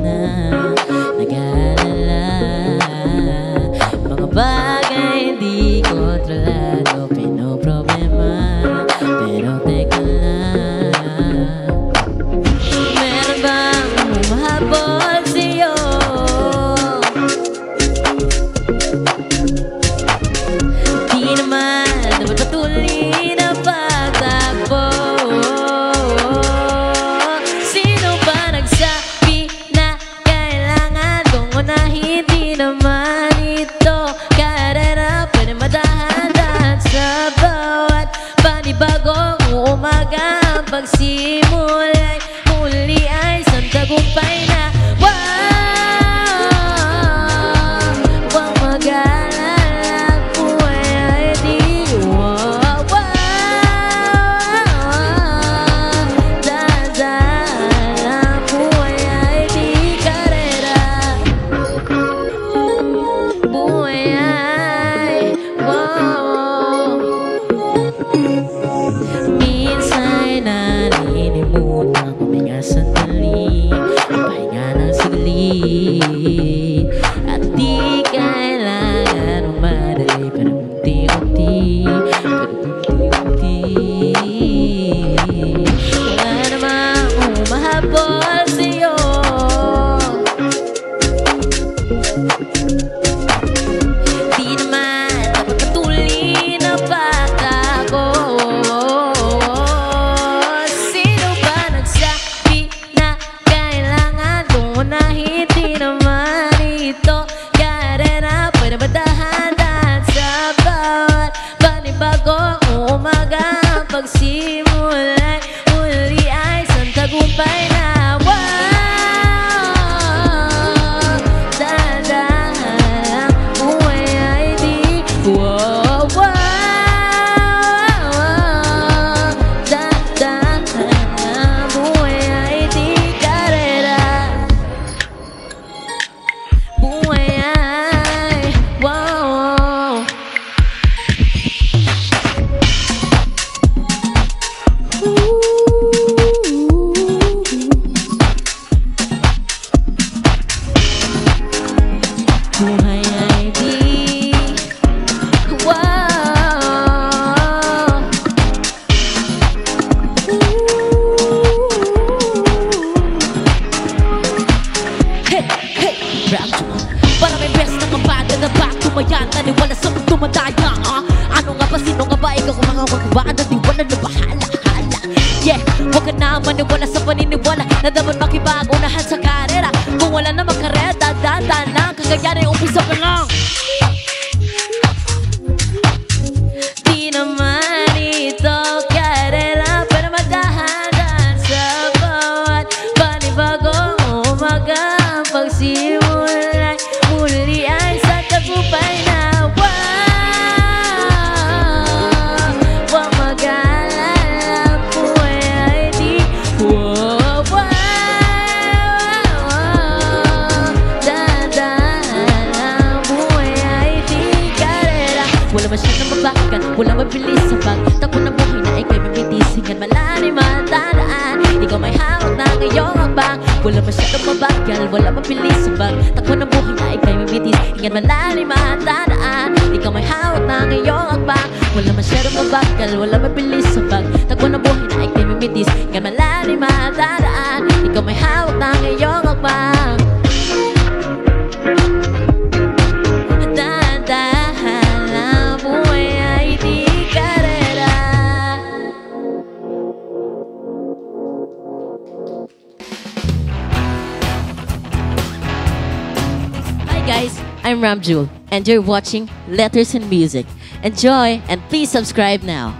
na nag-aalala. Mga bagay di kontrolado, pinoproblema. Pero teka lang, meron bang humahabol sa'yo? Di naman dapat patuloy na patakbo. Sino ba nagsabi na kailangan kong unahin? Di naman ito karera, pwede madahan-dahan sa bawat panibagong umaga. Pagsimula'y muli ay isang tagumpay na. Huwag mag-alala, buhay ay di dadaan, buhay ay di karera. Buhay ay minsan nalilimutan ko mga sandali, pahinga ng saglit. At di kailangan umadali, pero unti-unti, wala namang humahabol sa'yo. Di naman dapat patuloy na pagtako. Sino ba nagsabi na kailangan kong unahin? Di naman ito karera, pwede madahan-dahan sa bawat panibagong umaga. Pagsimula'y muli ay isang tagumpay na. Dadaan, buhay ay di dadaan, buhay ay di karera. Buhay ay buhay ay di Hey, hey, rap. Para may best na kabaga na back tumayan, taniwala sa mga tumadaya. Ano nga ba, sino nga ba, ikaw kung mga magkabaan, di wala na bahala. Yeah, huwag ka na maniwala sa paniniwala na dapat makipagunahan sa karera. Kung wala na makareta, dadaan lang, kagayanin umpisa pa lang. Di naman ito karera, pero madahan-dahan sa bawat panibagong umaga. Pagsimula'y muli ay sa tagumpay na. Huwag mag-alala, buhay ay di dadaan, buhay ay di karera. Wala masyadong mabagal, wala mabilis sa pagtakbo ng buhay na ikay mabitisingan. Malalim at dadaan, ikaw may hawak na ngayong hakbang. Wala masyadong mabagal, wala mabilis sa pagtakbo ng buhay na ikay mabitisingan. Malalim at dadaan, ikaw may hawak na ngayong hakbang. Wala masyadong mabagal, wala mabilis sa pagtakbo ng buhay na ikay mabitisingan. Malalim at dadaan, ikaw may hawak na ngayong hakbang. Guys, I'm Ramjul and you're watching Letters and Music. Enjoy and please subscribe now.